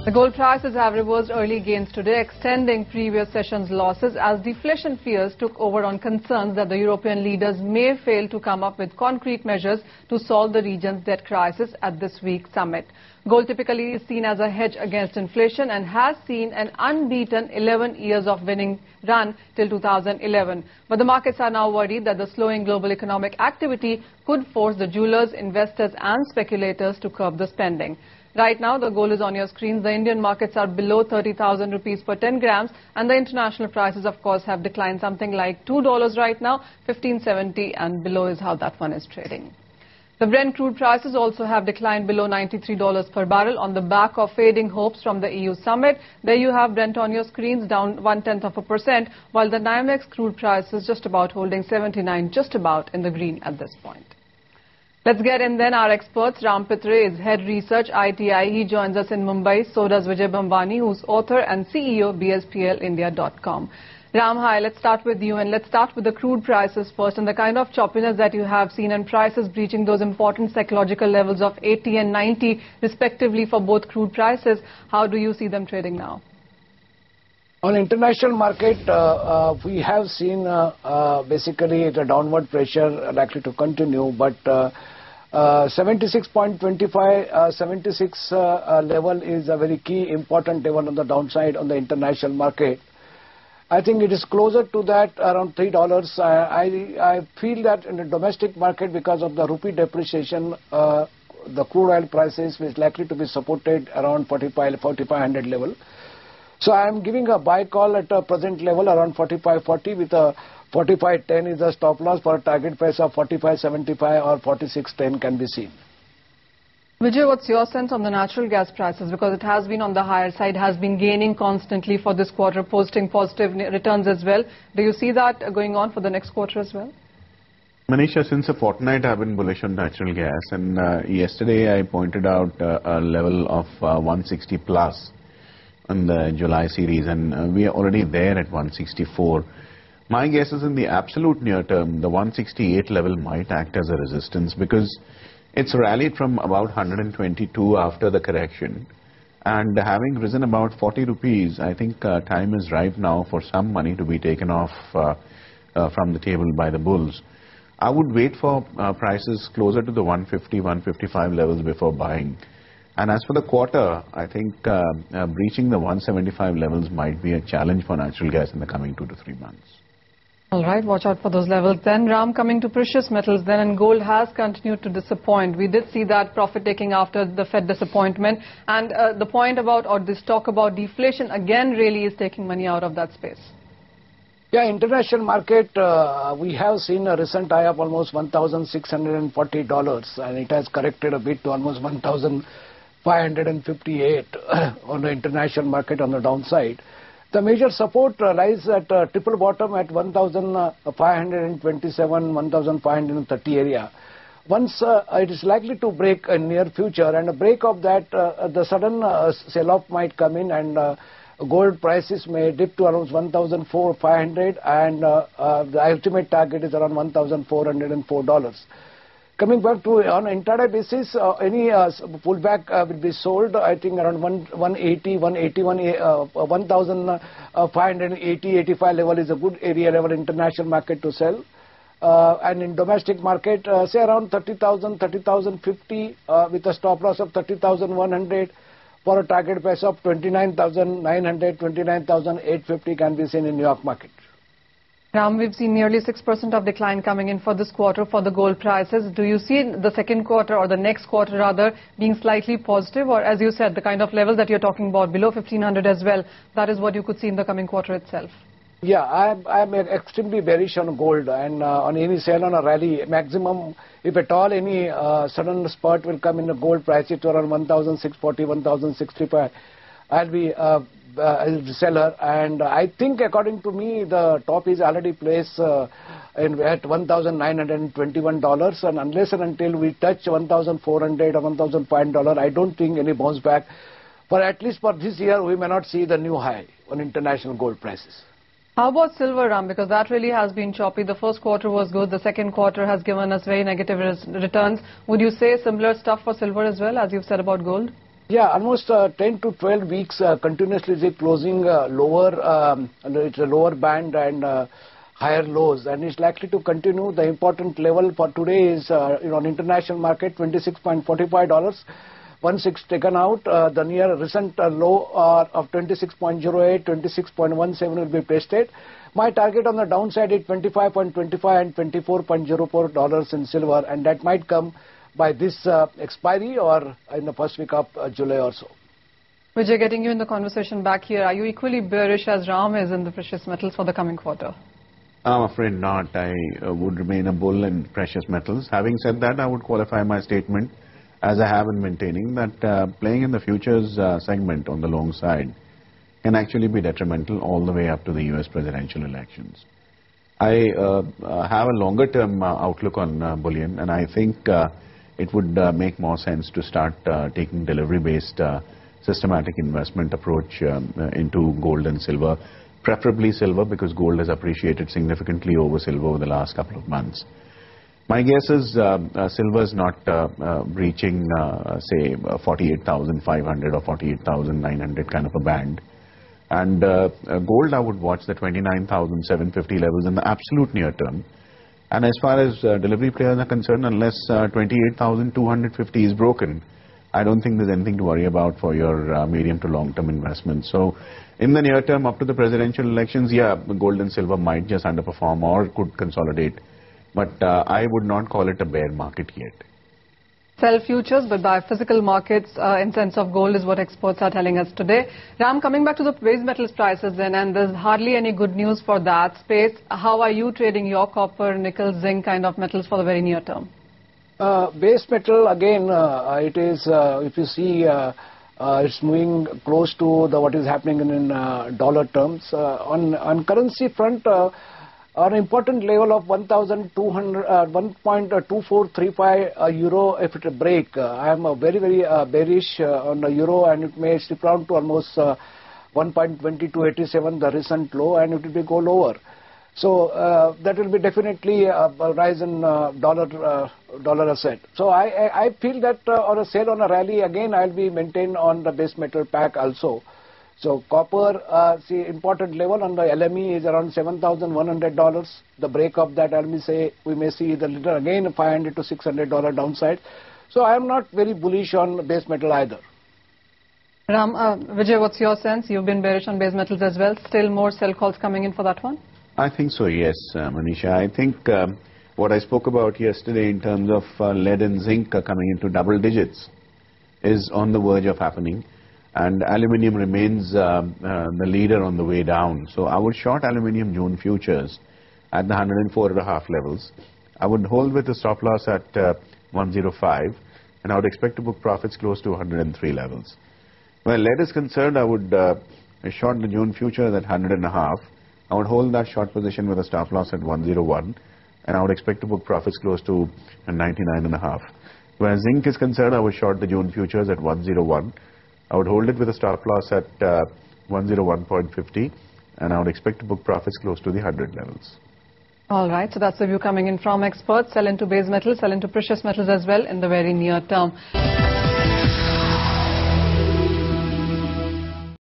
The gold prices have reversed early gains today, extending previous session's losses as deflation fears took over on concerns that the European leaders may fail to come up with concrete measures to solve the region's debt crisis at this week's summit. Gold typically is seen as a hedge against inflation and has seen an unbeaten 11 years of winning run till 2011. But the markets are now worried that the slowing global economic activity could force the jewelers, investors and speculators to curb the spending. Right now, the gold is on your screens. The Indian markets are below 30,000 rupees per 10 grams, and the international prices, of course, have declined something like $2 right now. 1570 and below is how that one is trading. The Brent crude prices also have declined below $93 per barrel on the back of fading hopes from the EU summit. There you have Brent on your screens, down 0.1%, while the NYMEX crude price is just about holding 79, just about in the green at this point. Let's get in then our experts. Ram Pitre is head research ITI. He joins us in Mumbai. So does Vijay Bambani, who's author and CEO BSPLindia.com. Ram, hi. Let's start with you and let's start with the crude prices first and the kind of choppiness that you have seen and prices breaching those important psychological levels of 80 and 90 respectively for both crude prices. How do you see them trading now? On international market, we have seen basically the downward pressure likely to continue, but 76.25, 76 level is a very key important level on the downside on the international market. I think it is closer to that, around $3. I feel that in the domestic market, because of the rupee depreciation, the crude oil prices is likely to be supported around 4,500 level. So I am giving a buy call at a present level around 45.40 with a 45.10 is a stop loss for a target price of 45.75 or 46.10 can be seen. Vijay, what's your sense on the natural gas prices? Because it has been on the higher side, has been gaining constantly for this quarter, posting positive returns as well. Do you see that going on for the next quarter as well? Manisha, since a fortnight I've been bullish on natural gas, and yesterday I pointed out a level of 160 plus in the July series, and we are already there at 164. My guess is in the absolute near term, the 168 level might act as a resistance because it's rallied from about 122 after the correction, and having risen about 40 rupees, I think time is ripe now for some money to be taken off from the table by the bulls. I would wait for prices closer to the 150, 155 levels before buying. And as for the quarter, I think breaching the 175 levels might be a challenge for natural gas in the coming 2 to 3 months. All right, watch out for those levels. Then, Ram, coming to precious metals then, and gold has continued to disappoint. We did see that profit taking after the Fed disappointment. And the point about, or this talk about deflation, again, really is taking money out of that space. Yeah, international market, we have seen a recent high of almost $1,640, and it has corrected a bit to almost 1,558 on the international market on the downside. The major support lies at triple bottom at 1,527, 1,530 area. Once it is likely to break in near future, and a break of that, the sudden sell-off might come in, and gold prices may dip to around 1,400, and the ultimate target is around $1,404. Coming back to on intraday basis, any pullback will be sold. I think around 180, 181, 1,580, 85 level is a good area level international market to sell. And in domestic market, say around 30,000, 30,050 with a stop loss of 30,100 for a target price of 29,900, 29,850 can be seen in New York market. Ram, we've seen nearly 6% of decline coming in for this quarter for the gold prices. Do you see the second quarter or the next quarter rather being slightly positive, or as you said, the kind of level that you're talking about below 1,500 as well, that is what you could see in the coming quarter itself? Yeah, I'm extremely bearish on gold, and on any sell on a rally, maximum, if at all any sudden spurt will come in the gold price to around 1,640, 1,065, I'll be a seller, and I think according to me the top is already placed at $1,921, and unless and until we touch 1,400 or $1,500, I don't think any bounce back. For at least for this year, we may not see the new high on international gold prices. How about silver, Ram? Because that really has been choppy. The first quarter was good. The second quarter has given us very negative returns. Would you say similar stuff for silver as well, as you've said about gold? Yeah, almost 10 to 12 weeks continuously closing lower, it's a lower band and higher lows, and it's likely to continue. The important level for today is, on international market, $26.45. Once it's taken out, the near recent low of 26.08, 26.17 will be pasted. My target on the downside is 25.25 and $24.04 in silver, and that might come by this expiry or in the first week of July or so. Vijay, getting you in the conversation back here, are you equally bearish as Ram is in the precious metals for the coming quarter? I'm afraid not. I would remain a bull in precious metals. Having said that, I would qualify my statement, as I have been maintaining, that playing in the futures segment on the long side can actually be detrimental all the way up to the US presidential elections. I have a longer term outlook on bullion, and I think it would make more sense to start taking delivery based systematic investment approach into gold and silver, preferably silver, because gold has appreciated significantly over silver over the last couple of months. My guess is silver is not reaching, say, 48,500 or 48,900 kind of a band. And gold, I would watch the 29,750 levels in the absolute near term. And as far as delivery players are concerned, unless 28,250 is broken, I don't think there's anything to worry about for your medium to long-term investments. So in the near term, up to the presidential elections, yeah, gold and silver might just underperform or could consolidate. But I would not call it a bear market yet. Sell futures, but buy physical markets in sense of gold is what experts are telling us today. Ram, coming back to the base metals prices then, and there's hardly any good news for that space. How are you trading your copper, nickel, zinc kind of metals for the very near term? Base metal, again, it is, if you see, it's moving close to what is happening in dollar terms. On currency front, on an important level of 1.2435 euro, if it break, I am very, very bearish on the euro, and it may slip down to almost 1.2287, the recent low, and it will go lower. So that will be definitely a rise in dollar asset. So I feel that on a sell on a rally, again, I'll be maintained on the base metal pack also. So copper, see, important level on the LME is around $7,100. The break of that, we may see the little again $500 to $600 downside. So I am not very bullish on base metal either. Ram, Vijay, what's your sense? You've been bearish on base metals as well. Still more sell calls coming in for that one? I think so, yes, Manisha. I think what I spoke about yesterday in terms of lead and zinc coming into double digits is on the verge of happening. And aluminium remains the leader on the way down. So I would short aluminium June futures at the 104.5 levels. I would hold with a stop loss at 105, and I would expect to book profits close to 103 levels. Where lead is concerned, I would short the June futures at 100.5. I would hold that short position with a stop loss at 101, and I would expect to book profits close to 99.5. Where zinc is concerned, I would short the June futures at 101. I would hold it with a stop loss at 101.50, and I would expect to book profits close to the 100 levels. All right, so that's the view coming in from experts. Sell into base metals, sell into precious metals as well in the very near term.